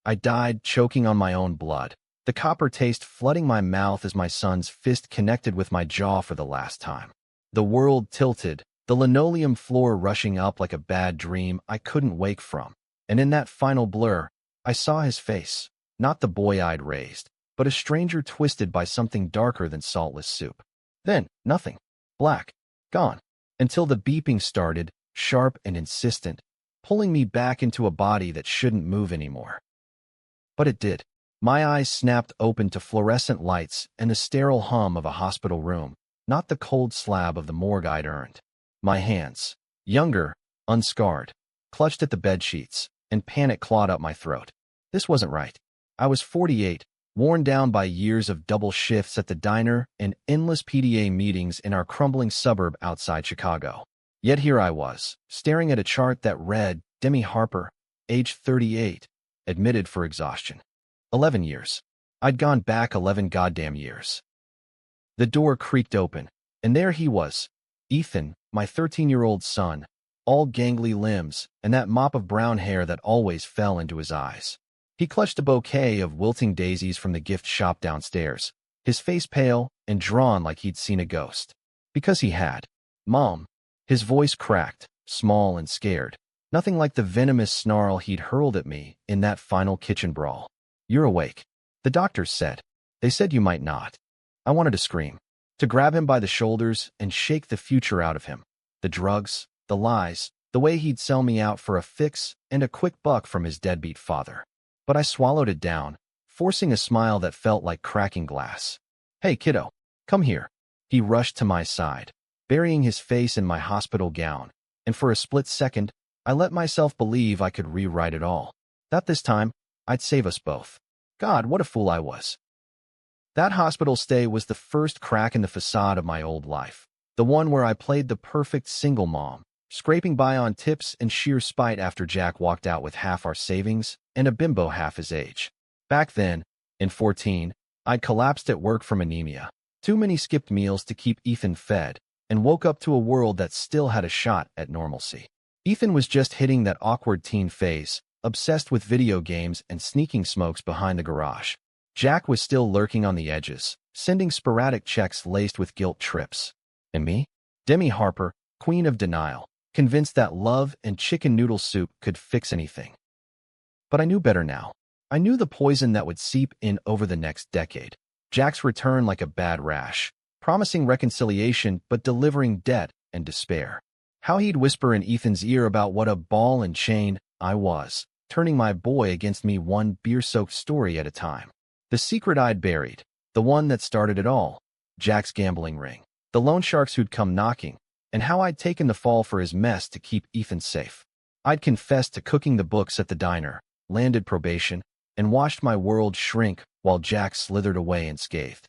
I died choking on my own blood, the copper taste flooding my mouth as my son's fist connected with my jaw for the last time. The world tilted, the linoleum floor rushing up like a bad dream I couldn't wake from. And in that final blur, I saw his face, not the boy I'd raised, but a stranger twisted by something darker than saltless soup. Then, nothing. Black. Gone. Until the beeping started, sharp and insistent, pulling me back into a body that shouldn't move anymore. But it did. My eyes snapped open to fluorescent lights and the sterile hum of a hospital room, not the cold slab of the morgue I'd earned. My hands, younger, unscarred, clutched at the bedsheets, and panic clawed up my throat. This wasn't right. I was 48, worn down by years of double shifts at the diner and endless PDA meetings in our crumbling suburb outside Chicago. Yet here I was, staring at a chart that read, Demi Harper, age 38, admitted for exhaustion. 11 years. I'd gone back 11 goddamn years. The door creaked open, and there he was, Ethan, my 13-year-old son, all gangly limbs and that mop of brown hair that always fell into his eyes. He clutched a bouquet of wilting daisies from the gift shop downstairs, his face pale and drawn like he'd seen a ghost. Because he had. Mom. His voice cracked, small and scared, nothing like the venomous snarl he'd hurled at me in that final kitchen brawl. You're awake. The doctors said. They said you might not. I wanted to scream, to grab him by the shoulders and shake the future out of him. The drugs, the lies, the way he'd sell me out for a fix and a quick buck from his deadbeat father. But I swallowed it down, forcing a smile that felt like cracking glass. Hey, kiddo, come here. He rushed to my side, burying his face in my hospital gown, and for a split second, I let myself believe I could rewrite it all. That this time, I'd save us both. God, what a fool I was. That hospital stay was the first crack in the facade of my old life, the one where I played the perfect single mom, scraping by on tips and sheer spite after Jack walked out with half our savings and a bimbo half his age. Back then, in 14, I'd collapsed at work from anemia, too many skipped meals to keep Ethan fed, and woke up to a world that still had a shot at normalcy. Ethan was just hitting that awkward teen phase, obsessed with video games and sneaking smokes behind the garage. Jack was still lurking on the edges, sending sporadic checks laced with guilt trips. And me? Demi Harper, queen of denial, convinced that love and chicken noodle soup could fix anything. But I knew better now. I knew the poison that would seep in over the next decade. Jack's return like a bad rash, promising reconciliation but delivering debt and despair. How he'd whisper in Ethan's ear about what a ball and chain I was, turning my boy against me one beer-soaked story at a time. The secret I'd buried, the one that started it all, Jack's gambling ring, the loan sharks who'd come knocking, and how I'd taken the fall for his mess to keep Ethan safe. I'd confessed to cooking the books at the diner, landed probation, and watched my world shrink while Jack slithered away unscathed.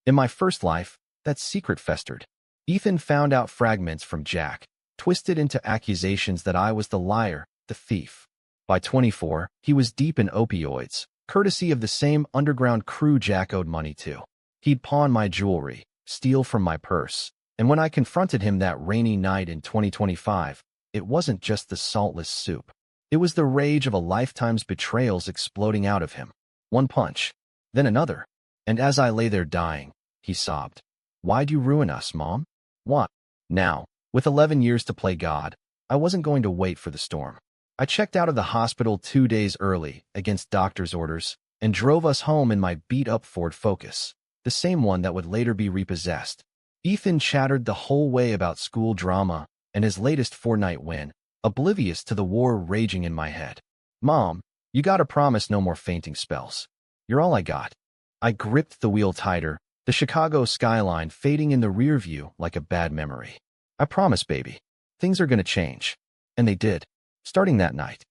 In my first life, that secret festered. Ethan found out fragments from Jack, twisted into accusations that I was the liar, the thief. By 24, he was deep in opioids, courtesy of the same underground crew Jack owed money to. He'd pawn my jewelry, steal from my purse, and when I confronted him that rainy night in 2025, it wasn't just the saltless soup. It was the rage of a lifetime's betrayals exploding out of him. One punch, then another. And as I lay there dying, he sobbed. Why'd you ruin us, Mom? What? Now, with 11 years to play God, I wasn't going to wait for the storm. I checked out of the hospital 2 days early, against doctor's orders, and drove us home in my beat-up Ford Focus, the same one that would later be repossessed. Ethan chattered the whole way about school drama and his latest Fortnite win, oblivious to the war raging in my head. Mom, you gotta promise no more fainting spells. You're all I got. I gripped the wheel tighter, the Chicago skyline fading in the rear view like a bad memory. I promise, baby. Things are gonna change. And they did, starting that night.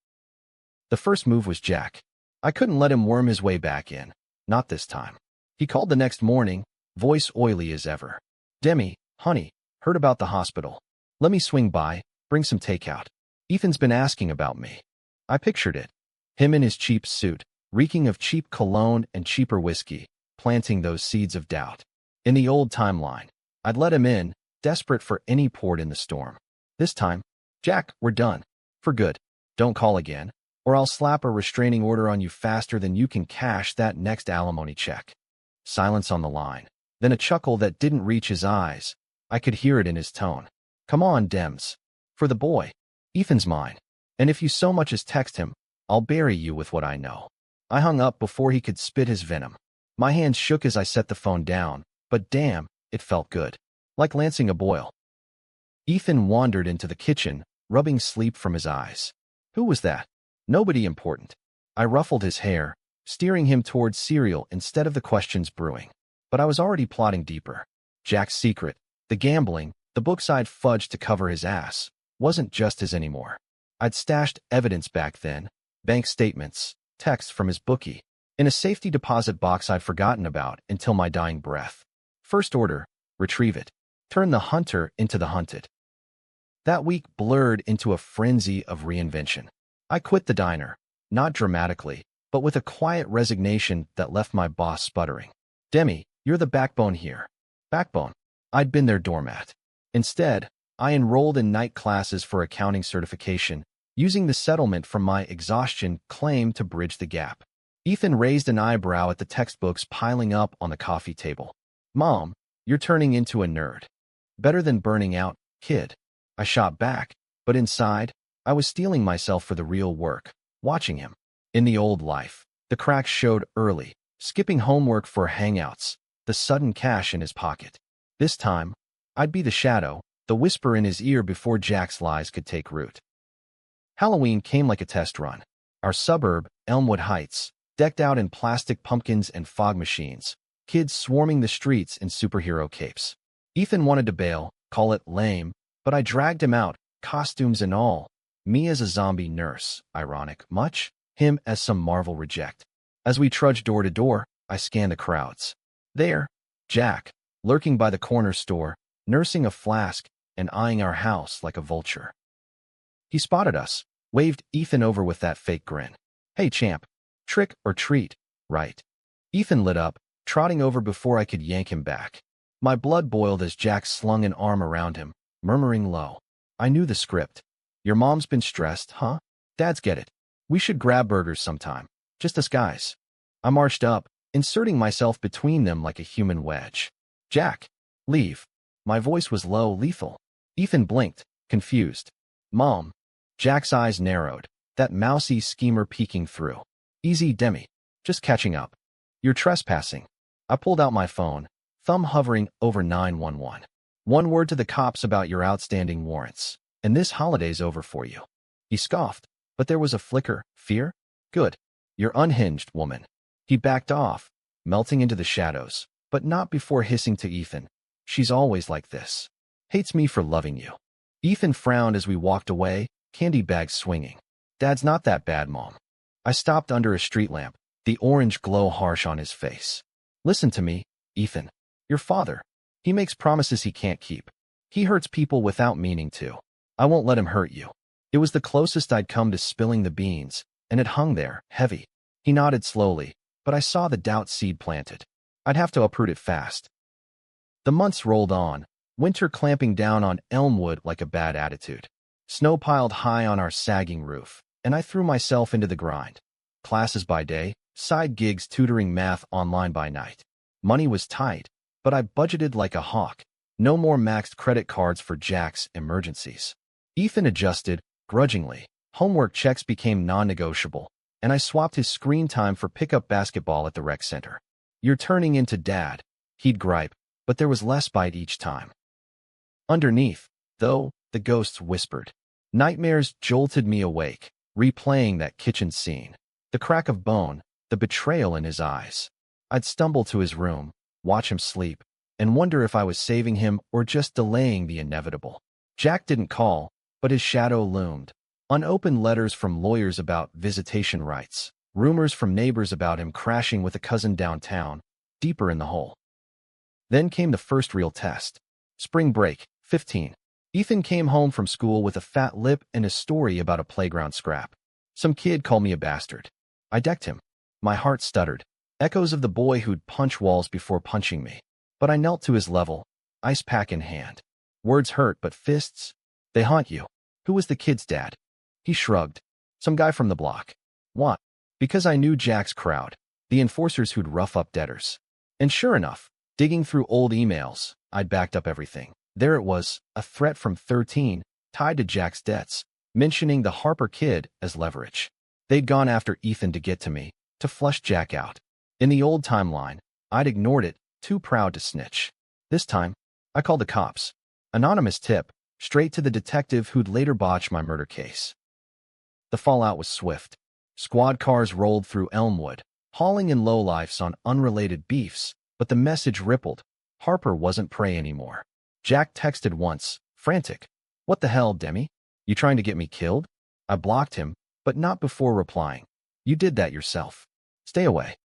The first move was Jack. I couldn't let him worm his way back in. Not this time. He called the next morning, voice oily as ever. Demi, honey, heard about the hospital. Let me swing by, bring some takeout. Ethan's been asking about me. I pictured it. Him in his cheap suit, reeking of cheap cologne and cheaper whiskey, planting those seeds of doubt. In the old timeline, I'd let him in, desperate for any port in the storm. This time, Jack, we're done. For good. Don't call again. or I'll slap a restraining order on you faster than you can cash that next alimony check. Silence on the line, then a chuckle that didn't reach his eyes. I could hear it in his tone. Come on, Dems. For the boy. Ethan's mine. And if you so much as text him, I'll bury you with what I know. I hung up before he could spit his venom. My hands shook as I set the phone down, but damn, it felt good. Like lancing a boil. Ethan wandered into the kitchen, rubbing sleep from his eyes. Who was that? Nobody important. I ruffled his hair, steering him towards cereal instead of the questions brewing. But I was already plotting deeper. Jack's secret, the gambling, the books I'd fudged to cover his ass, wasn't just his anymore. I'd stashed evidence back then, bank statements, texts from his bookie, in a safety deposit box I'd forgotten about until my dying breath. First order, retrieve it. Turn the hunter into the hunted. That week blurred into a frenzy of reinvention. I quit the diner, not dramatically, but with a quiet resignation that left my boss sputtering. Demi, you're the backbone here. Backbone. I'd been their doormat. Instead, I enrolled in night classes for accounting certification, using the settlement from my exhaustion claim to bridge the gap. Ethan raised an eyebrow at the textbooks piling up on the coffee table. Mom, you're turning into a nerd. Better than burning out, kid. I shot back, but inside, I was steeling myself for the real work, watching him. In the old life, the cracks showed early, skipping homework for hangouts, the sudden cash in his pocket. This time, I'd be the shadow, the whisper in his ear before Jack's lies could take root. Halloween came like a test run. Our suburb, Elmwood Heights, decked out in plastic pumpkins and fog machines, kids swarming the streets in superhero capes. Ethan wanted to bail, call it lame, but I dragged him out, costumes and all. Me as a zombie nurse, ironic, much, him as some Marvel reject. As we trudged door to door, I scanned the crowds. There, Jack, lurking by the corner store, nursing a flask and eyeing our house like a vulture. He spotted us, waved Ethan over with that fake grin. Hey champ, trick or treat, right? Ethan lit up, trotting over before I could yank him back. My blood boiled as Jack slung an arm around him, murmuring low. I knew the script. Your mom's been stressed, huh? Dads get it. We should grab burgers sometime. Just us guys. I marched up, inserting myself between them like a human wedge. Jack, leave. My voice was low, lethal. Ethan blinked, confused. Mom. Jack's eyes narrowed, that mousy schemer peeking through. Easy, Demi. Just catching up. You're trespassing. I pulled out my phone, thumb hovering over 911. One word to the cops about your outstanding warrants, and this holiday's over for you. He scoffed, but there was a flicker. Fear? Good. You're unhinged, woman. He backed off, melting into the shadows, but not before hissing to Ethan. She's always like this. Hates me for loving you. Ethan frowned as we walked away, candy bags swinging. Dad's not that bad, Mom. I stopped under a street lamp, the orange glow harsh on his face. Listen to me, Ethan. Your father. He makes promises he can't keep. He hurts people without meaning to. I won't let him hurt you. It was the closest I'd come to spilling the beans, and it hung there, heavy. He nodded slowly, but I saw the doubt seed planted. I'd have to uproot it fast. The months rolled on, winter clamping down on Elmwood like a bad attitude. Snow piled high on our sagging roof, and I threw myself into the grind. Classes by day, side gigs tutoring math online by night. Money was tight, but I budgeted like a hawk. No more maxed credit cards for Jack's emergencies. Ethan adjusted, grudgingly. Homework checks became non-negotiable, and I swapped his screen time for pickup basketball at the rec center. You're turning into Dad, he'd gripe, but there was less bite each time. Underneath, though, the ghosts whispered. Nightmares jolted me awake, replaying that kitchen scene. The crack of bone, the betrayal in his eyes. I'd stumble to his room, watch him sleep, and wonder if I was saving him or just delaying the inevitable. Jack didn't call, but his shadow loomed. Unopened letters from lawyers about visitation rights, rumors from neighbors about him crashing with a cousin downtown, deeper in the hole. Then came the first real test. Spring break, 15. Ethan came home from school with a fat lip and a story about a playground scrap. Some kid called me a bastard. I decked him. My heart stuttered. Echoes of the boy who'd punch walls before punching me. But I knelt to his level, ice pack in hand. Words hurt, but fists? They haunt you. Who was the kid's dad? He shrugged. Some guy from the block. What? Because I knew Jack's crowd, the enforcers who'd rough up debtors. And sure enough, digging through old emails, I'd backed up everything. There it was, a threat from 13, tied to Jack's debts, mentioning the Harper kid as leverage. They'd gone after Ethan to get to me, to flush Jack out. In the old timeline, I'd ignored it, too proud to snitch. This time, I called the cops. Anonymous tip, straight to the detective who'd later botch my murder case. The fallout was swift. Squad cars rolled through Elmwood, hauling in lowlifes on unrelated beefs, but the message rippled. Harper wasn't prey anymore. Jack texted once, frantic. What the hell, Demi? You trying to get me killed? I blocked him, but not before replying. You did that yourself. Stay away.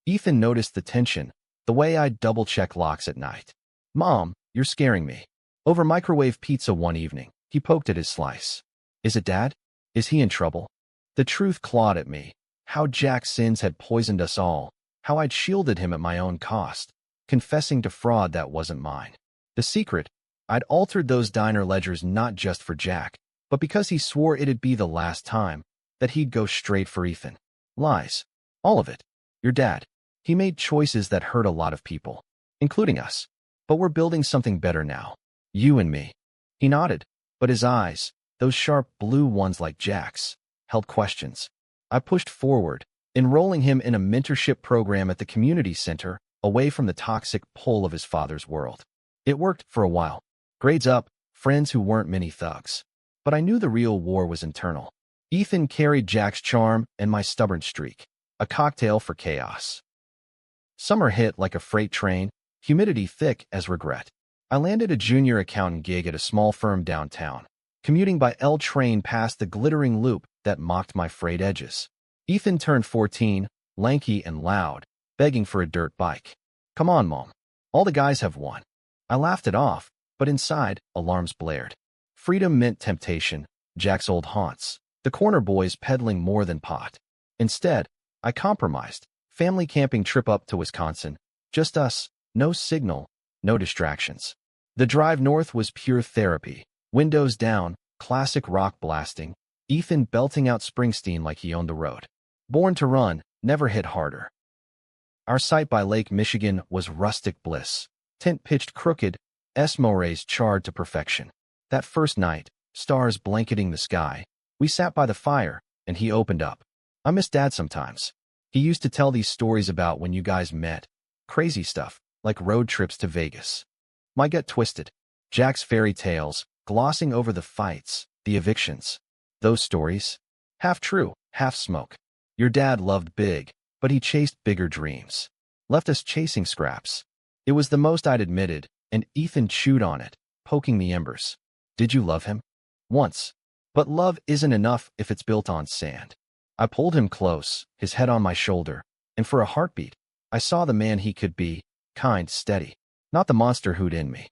Ethan noticed the tension, the way I'd double-check locks at night. Mom, you're scaring me. Over microwave pizza one evening, he poked at his slice. Is it Dad? Is he in trouble? The truth clawed at me. How Jack's sins had poisoned us all. How I'd shielded him at my own cost, confessing to fraud that wasn't mine. The secret, I'd altered those diner ledgers not just for Jack, but because he swore it'd be the last time, that he'd go straight for Ethan. Lies. All of it. Your dad. He made choices that hurt a lot of people, including us. But we're building something better now. You and me. He nodded, but his eyes, those sharp blue ones like Jack's, held questions. I pushed forward, enrolling him in a mentorship program at the community center, away from the toxic pull of his father's world. It worked for a while. Grades up, friends who weren't many thugs. But I knew the real war was internal. Ethan carried Jack's charm and my stubborn streak. A cocktail for chaos. Summer hit like a freight train, humidity thick as regret. I landed a junior accountant gig at a small firm downtown, commuting by L train past the glittering loop that mocked my frayed edges. Ethan turned 14, lanky and loud, begging for a dirt bike. Come on, Mom. All the guys have one. I laughed it off, but inside, alarms blared. Freedom meant temptation, Jack's old haunts, the corner boys peddling more than pot. Instead, I compromised. Family camping trip up to Wisconsin. Just us, no signal, no distractions. The drive north was pure therapy. Windows down, classic rock blasting, Ethan belting out Springsteen like he owned the road. Born to run, never hit harder. Our site by Lake Michigan was rustic bliss. Tent pitched crooked, S-morays charred to perfection. That first night, stars blanketing the sky, we sat by the fire, and he opened up. I miss Dad sometimes. He used to tell these stories about when you guys met. Crazy stuff, like road trips to Vegas. My gut twisted. Jack's fairy tales, glossing over the fights, the evictions. Those stories? Half true, half smoke. Your dad loved big, but he chased bigger dreams. Left us chasing scraps. It was the most I'd admitted, and Ethan chewed on it, poking the embers. Did you love him? Once. But love isn't enough if it's built on sand. I pulled him close, his head on my shoulder, and for a heartbeat, I saw the man he could be, kind, steady, not the monster who'd in me.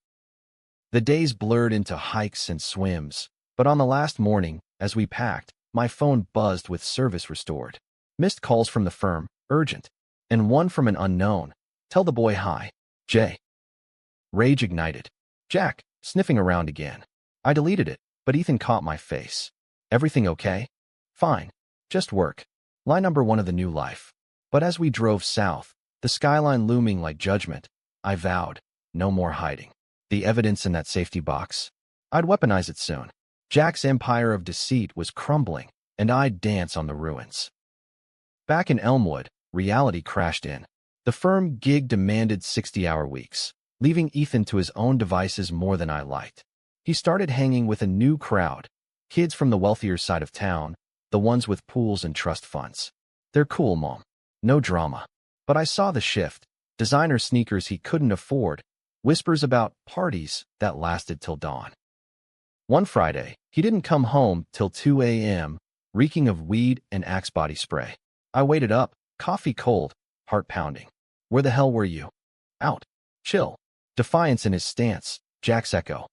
The days blurred into hikes and swims, but on the last morning, as we packed, my phone buzzed with service restored. Missed calls from the firm, urgent, and one from an unknown. Tell the boy hi. Jay. Rage ignited. Jack, sniffing around again. I deleted it, but Ethan caught my face. Everything okay? Fine. Just work. Line number 1 of the new life. But as we drove south, the skyline looming like judgment, I vowed, no more hiding. The evidence in that safety box? I'd weaponize it soon. Jack's empire of deceit was crumbling, and I'd dance on the ruins. Back in Elmwood, reality crashed in. The firm gig demanded 60-hour weeks, leaving Ethan to his own devices more than I liked. He started hanging with a new crowd, kids from the wealthier side of town, the ones with pools and trust funds. They're cool, Mom. No drama. But I saw the shift. Designer sneakers he couldn't afford. Whispers about parties that lasted till dawn. One Friday, he didn't come home till 2 a.m., reeking of weed and Axe body spray. I waited up, coffee cold, heart pounding. Where the hell were you? Out. Chill. Defiance in his stance. Jack's echo.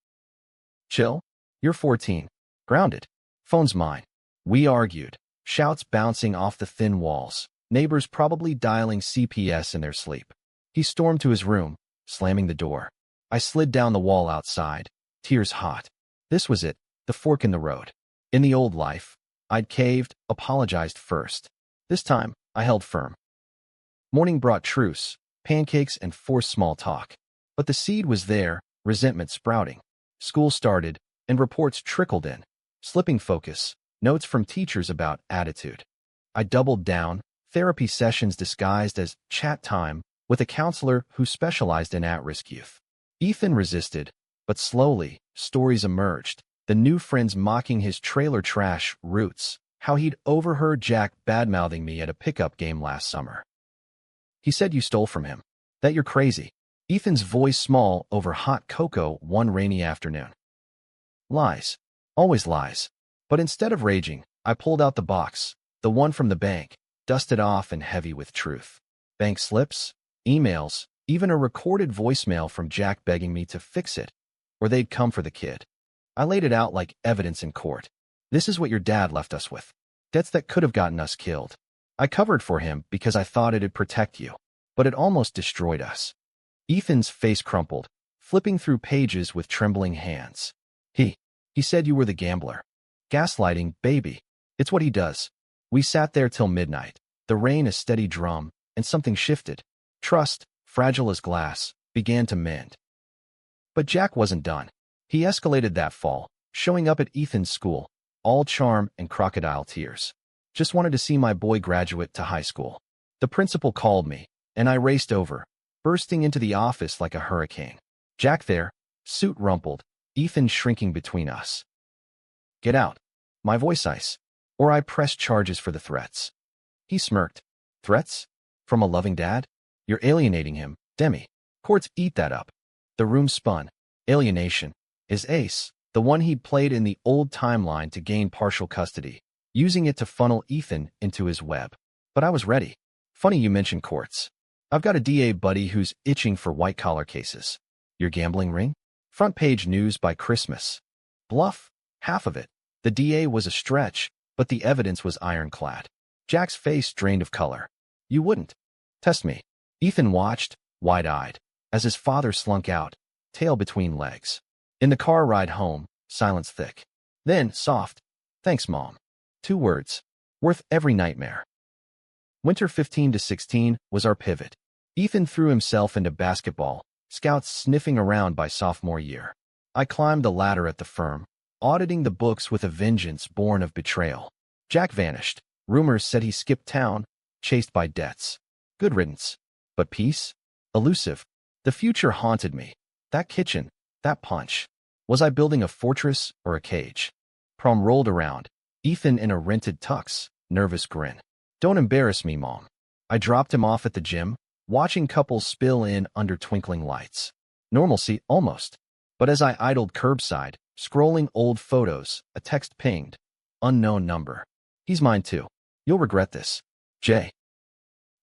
Chill? You're 14. Grounded. Phone's mine. We argued, shouts bouncing off the thin walls, neighbors probably dialing CPS in their sleep. He stormed to his room, slamming the door. I slid down the wall outside, tears hot. This was it, the fork in the road. In the old life, I'd caved, apologized first. This time, I held firm. Morning brought truce, pancakes, and forced small talk. But the seed was there, resentment sprouting. School started, and reports trickled in. Slipping focus, notes from teachers about attitude. I doubled down, therapy sessions disguised as chat time with a counselor who specialized in at-risk youth. Ethan resisted, but slowly, stories emerged. The new friends mocking his trailer trash roots, how he'd overheard Jack badmouthing me at a pickup game last summer. He said you stole from him. That you're crazy. Ethan's voice small over hot cocoa one rainy afternoon. Lies. Always lies. But instead of raging, I pulled out the box, the one from the bank, dusted off and heavy with truth. Bank slips, emails, even a recorded voicemail from Jack begging me to fix it, or they'd come for the kid. I laid it out like evidence in court. This is what your dad left us with. Debts that could have gotten us killed. I covered for him because I thought it'd protect you, but it almost destroyed us. Ethan's face crumpled, flipping through pages with trembling hands. He said you were the gambler. Gaslighting, baby. It's what he does. We sat there till midnight, the rain a steady drum, and something shifted. Trust, fragile as glass, began to mend. But Jack wasn't done. He escalated that fall, showing up at Ethan's school, all charm and crocodile tears. Just wanted to see my boy graduate to high school. The principal called me, and I raced over, bursting into the office like a hurricane. Jack there, suit rumpled, Ethan shrinking between us. Get out. My voice ice. Or I press charges for the threats. He smirked. Threats? From a loving dad? You're alienating him, Demi. Courts eat that up. The room spun. Alienation. His ace, the one he'd played in the old timeline to gain partial custody, using it to funnel Ethan into his web. But I was ready. Funny you mention courts. I've got a DA buddy who's itching for white-collar cases. Your gambling ring? Front page news by Christmas. Bluff? Half of it. The DA was a stretch, but the evidence was ironclad. Jack's face drained of color. You wouldn't. Test me. Ethan watched, wide-eyed, as his father slunk out, tail between legs. In the car ride home, silence thick. Then, soft. Thanks, Mom. 2 words. Worth every nightmare. Winter 15 to 16 was our pivot. Ethan threw himself into basketball, scouts sniffing around by sophomore year. I climbed the ladder at the firm, auditing the books with a vengeance born of betrayal. Jack vanished. Rumors said he skipped town, chased by debts. Good riddance. But peace? Elusive. The future haunted me. That kitchen, that punch. Was I building a fortress or a cage? Prom rolled around. Ethan in a rented tux, nervous grin. Don't embarrass me, Mom. I dropped him off at the gym, watching couples spill in under twinkling lights. Normalcy, almost. But as I idled curbside, scrolling old photos, a text pinged. Unknown number. He's mine too. You'll regret this. Jay.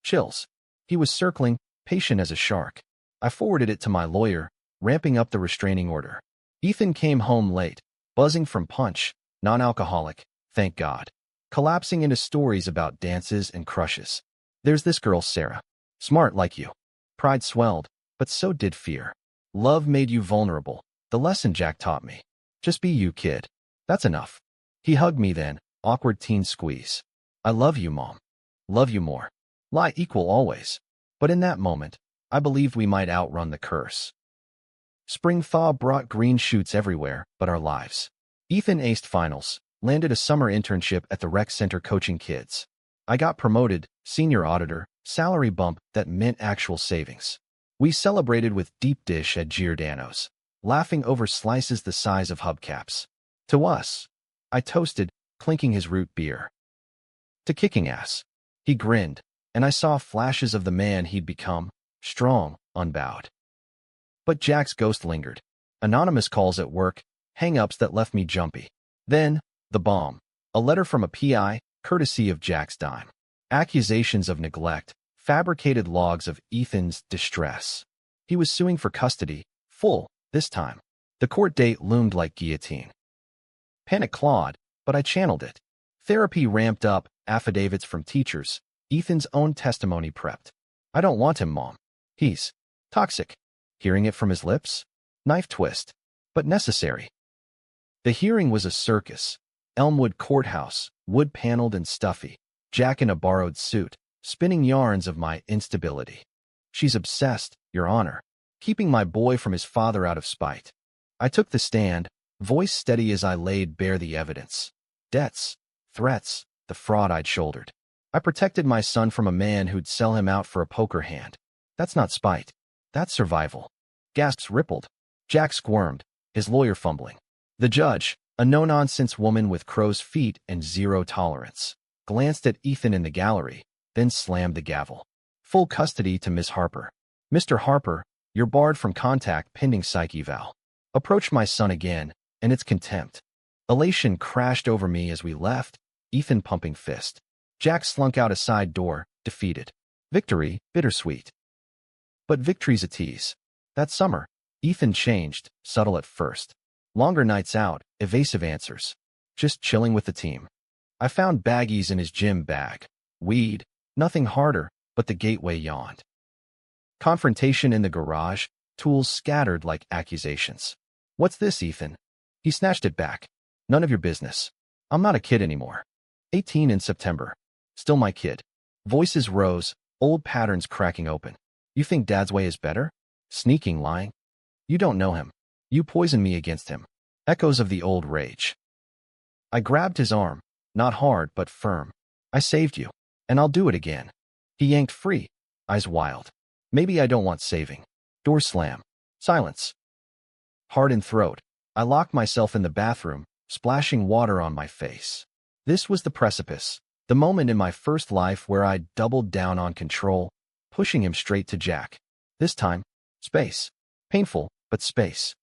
Chills. He was circling, patient as a shark. I forwarded it to my lawyer, ramping up the restraining order. Ethan came home late, buzzing from punch, non-alcoholic, thank God. Collapsing into stories about dances and crushes. There's this girl, Sarah. Smart like you. Pride swelled, but so did fear. Love made you vulnerable. The lesson Jack taught me. Just be you, kid. That's enough. He hugged me then, awkward teen squeeze. I love you, Mom. Love you more. Lie equal always. But in that moment, I believed we might outrun the curse. Spring thaw brought green shoots everywhere but our lives. Ethan aced finals, landed a summer internship at the rec center coaching kids. I got promoted, senior auditor, salary bump that meant actual savings. We celebrated with deep dish at Giordano's, laughing over slices the size of hubcaps. To us, I toasted, clinking his root beer. To kicking ass. He grinned, and I saw flashes of the man he'd become, strong, unbowed. But Jack's ghost lingered. Anonymous calls at work, hang-ups that left me jumpy. Then, the bomb. A letter from a PI, courtesy of Jack's dime. Accusations of neglect, fabricated logs of Ethan's distress. He was suing for custody, full, this time. The court date loomed like guillotine. Panic clawed, but I channeled it. Therapy ramped up, affidavits from teachers, Ethan's own testimony prepped. I don't want him, Mom. He's toxic. Hearing it from his lips? Knife twist. But necessary. The hearing was a circus. Elmwood Courthouse, wood-paneled and stuffy. Jack in a borrowed suit, spinning yarns of my instability. She's obsessed, Your Honor, keeping my boy from his father out of spite. I took the stand, voice steady as I laid bare the evidence. Debts, threats, the fraud I'd shouldered. I protected my son from a man who'd sell him out for a poker hand. That's not spite. That's survival. Gasps rippled. Jack squirmed, his lawyer fumbling. The judge, a no-nonsense woman with crow's feet and zero tolerance, glanced at Ethan in the gallery, then slammed the gavel. Full custody to Miss Harper. Mr. Harper, you're barred from contact pending psych eval. Approached my son again, and it's contempt. Elation crashed over me as we left, Ethan pumping fist. Jack slunk out a side door, defeated. Victory, bittersweet. But victory's a tease. That summer, Ethan changed, subtle at first. Longer nights out, evasive answers. Just chilling with the team. I found baggies in his gym bag. Weed, nothing harder, but the gateway yawned. Confrontation in the garage, tools scattered like accusations. What's this, Ethan? He snatched it back. None of your business. I'm not a kid anymore. 18 in September. Still my kid. Voices rose, old patterns cracking open. You think Dad's way is better? Sneaking, lying. You don't know him. You poison me against him. Echoes of the old rage. I grabbed his arm, not hard but firm. I saved you, and I'll do it again. He yanked free, eyes wild. Maybe I don't want saving. Door slam. Silence. Hard in throat. I locked myself in the bathroom, splashing water on my face. This was the precipice, the moment in my first life where I doubled down on control, pushing him straight to Jack. This time, space. Painful, but space.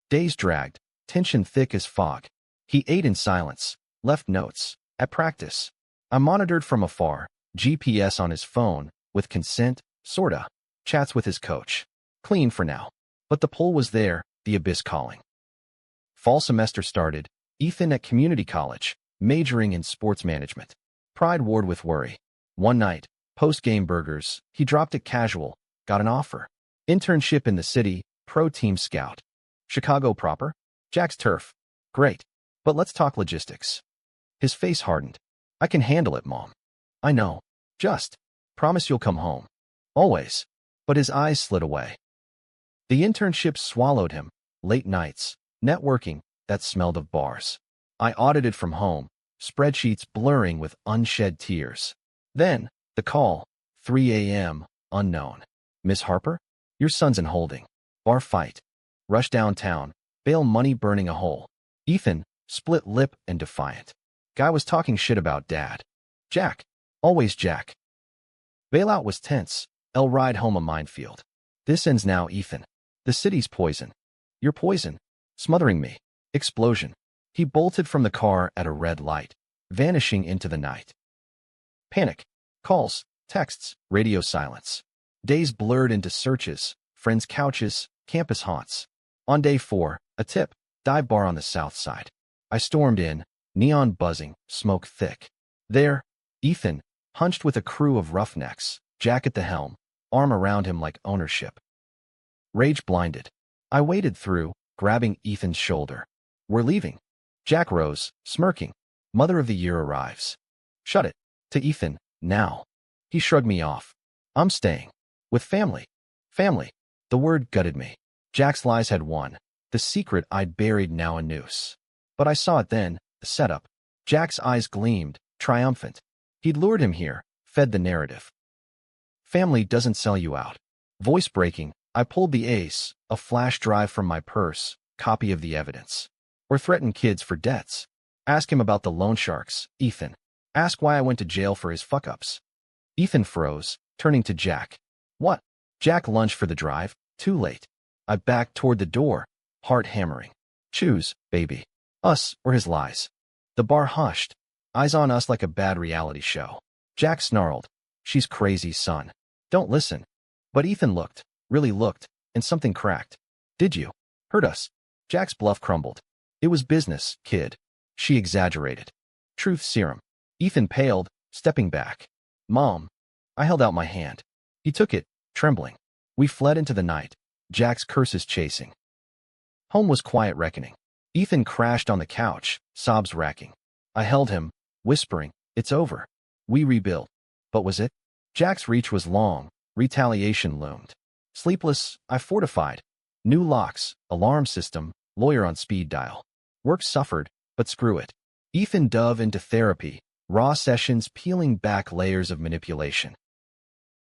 Days dragged, tension thick as fog. He ate in silence, left notes. At practice, I monitored from afar, GPS on his phone, with consent, sorta. Chats with his coach. Clean for now. But the pull was there, the abyss calling. Fall semester started, Ethan at community college, majoring in sports management. Pride warred with worry. One night, post-game burgers, he dropped it casual, got an offer. Internship in the city, pro team scout. Chicago proper? Jack's turf. Great. But let's talk logistics. His face hardened. I can handle it, Mom. I know. Just promise you'll come home. Always. But his eyes slid away. The internship swallowed him. Late nights, networking, that smelled of bars. I audited from home, spreadsheets blurring with unshed tears. Then, the call, 3 a.m., unknown. Miss Harper? Your son's in holding. Bar fight. Rush downtown, bail money burning a hole. Ethan, split lip and defiant. Guy was talking shit about Dad. Jack. Always Jack. Bailout was tense. I'll ride home a minefield. This ends now, Ethan. The city's poison. You're poison. Smothering me. Explosion. He bolted from the car at a red light, vanishing into the night. Panic. Calls, texts, radio silence. Days blurred into searches, friends' couches, campus haunts. On day 4, a tip, dive bar on the south side. I stormed in, neon buzzing, smoke thick. There, Ethan, hunched with a crew of roughnecks, Jack at the helm, arm around him like ownership. Rage blinded. I waded through, grabbing Ethan's shoulder. We're leaving. Jack rose, smirking. Mother of the Year arrives. Shut it. To Ethan, now. He shrugged me off. I'm staying. With family. Family. The word gutted me. Jack's lies had won. The secret I'd buried now a noose. But I saw it then, the setup. Jack's eyes gleamed, triumphant. He'd lured him here, fed the narrative. Family doesn't sell you out. Voice breaking, I pulled the ace, a flash drive from my purse, copy of the evidence. Or threaten kids for debts. Ask him about the loan sharks, Ethan. Ask why I went to jail for his fuck-ups. Ethan froze, turning to Jack. What? Jack lunged for the drive, too late. I backed toward the door, heart hammering. Choose, baby. Us or his lies. The bar hushed, eyes on us like a bad reality show. Jack snarled. She's crazy, son. Don't listen. But Ethan looked, really looked, and something cracked. Did you? Hurt us. Jack's bluff crumbled. It was business, kid. She exaggerated. Truth serum. Ethan paled, stepping back. Mom. I held out my hand. He took it, trembling. We fled into the night, Jack's curses chasing. Home was quiet reckoning. Ethan crashed on the couch, sobs racking. I held him, whispering, "It's over. We rebuild." But was it? Jack's reach was long. Retaliation loomed. Sleepless, I fortified. New locks, alarm system, lawyer on speed dial. Work suffered, but screw it. Ethan dove into therapy, raw sessions peeling back layers of manipulation.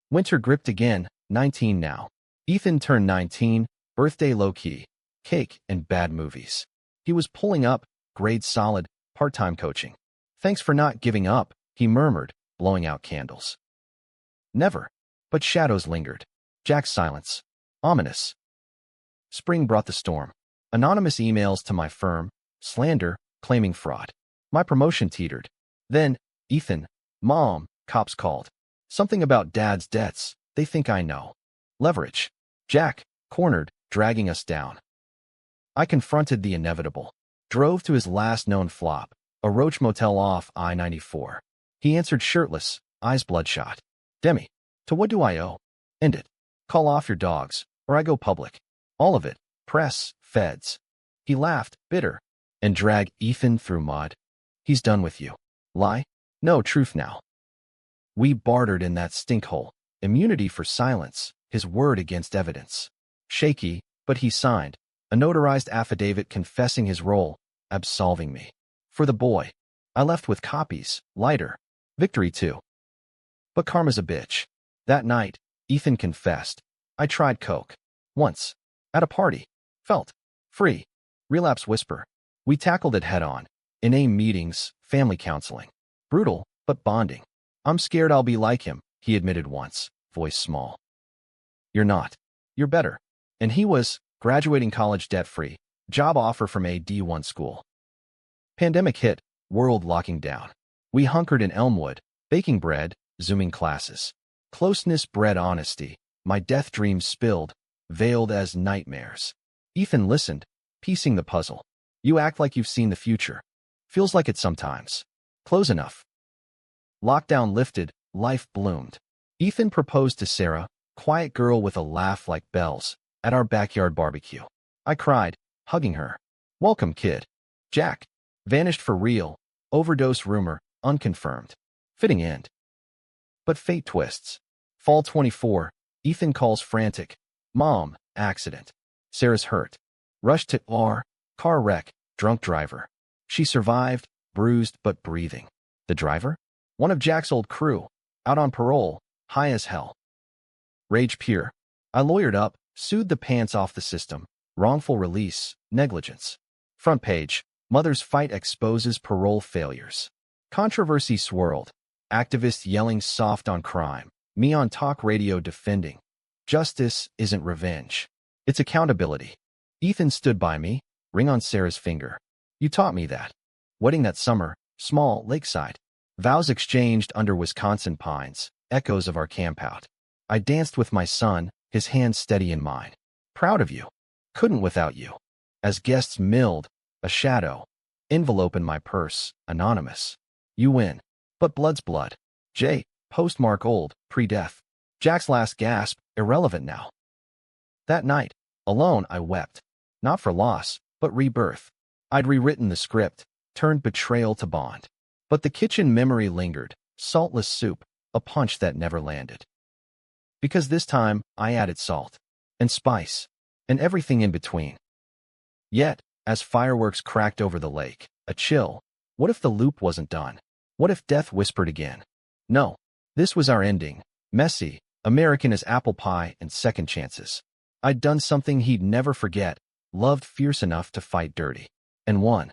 Winter gripped again, 19 now. Ethan turned 19, birthday low-key, cake and bad movies. He was pulling up, grades solid, part-time coaching. "Thanks for not giving up," he murmured, blowing out candles. Never. But shadows lingered. Jack's silence. Ominous. Spring brought the storm. Anonymous emails to my firm, slander, claiming fraud. My promotion teetered. Then, Ethan, Mom, cops called. Something about Dad's debts, they think I know. Leverage. Jack, cornered, dragging us down. I confronted the inevitable. Drove to his last known flop, a Roach motel off I-94. He answered shirtless, eyes bloodshot. "Demi, to what do I owe? End it. Call off your dogs, or I go public. All of it. Press, feds." He laughed, bitter, and dragged Ethan through mud. "He's done with you. Lie? No, truth now." We bartered in that stinkhole. Immunity for silence, his word against evidence. Shaky, but he signed. A notarized affidavit confessing his role, absolving me. For the boy. I left with copies, lighter. Victory too. But karma's a bitch. That night, Ethan confessed. "I tried coke. Once. At a party. Felt. Free." Relapse whisper. We tackled it head-on. Inane meetings, family counseling. Brutal, but bonding. "I'm scared I'll be like him," he admitted once, voice small. "You're not. You're better." And he was, graduating college debt-free, job offer from a D1 school. Pandemic hit, world locking down. We hunkered in Elmwood, baking bread, Zooming classes. Closeness bred honesty. My death dreams spilled, veiled as nightmares. Ethan listened, piecing the puzzle. "You act like you've seen the future. Feels like it sometimes. Close enough." Lockdown lifted, life bloomed. Ethan proposed to Sarah, quiet girl with a laugh like bells, at our backyard barbecue. I cried, hugging her. "Welcome, kid." Jack vanished for real. Overdose rumor, unconfirmed. Fitting end. But fate twists. Fall 24. Ethan calls frantic. "Mom, accident. Sarah's hurt. Rushed to OR, car wreck, drunk driver." She survived, bruised but breathing. The driver? One of Jack's old crew, out on parole, high as hell. Rage pure. I lawyered up, sued the pants off the system. Wrongful release, negligence. Front page. Mother's fight exposes parole failures. Controversy swirled. Activists yelling soft on crime. Me on talk radio defending. Justice isn't revenge. It's accountability. Ethan stood by me, ring on Sarah's finger. "You taught me that." Wedding that summer, small, lakeside. Vows exchanged under Wisconsin pines, echoes of our campout. I danced with my son, his hand steady in mine. "Proud of you. Couldn't without you." As guests milled, a shadow. Envelope in my purse, anonymous. "You win. But blood's blood." J. Postmark old, pre-death. Jack's last gasp, irrelevant now. That night, alone, I wept. Not for loss, but rebirth. I'd rewritten the script, turned betrayal to bond. But the kitchen memory lingered, saltless soup, a punch that never landed. Because this time, I added salt. And spice. And everything in between. Yet, as fireworks cracked over the lake, a chill. What if the loop wasn't done? What if death whispered again? No. This was our ending. Messy, American as apple pie and second chances. I'd done something he'd never forget, loved fierce enough to fight dirty. And won.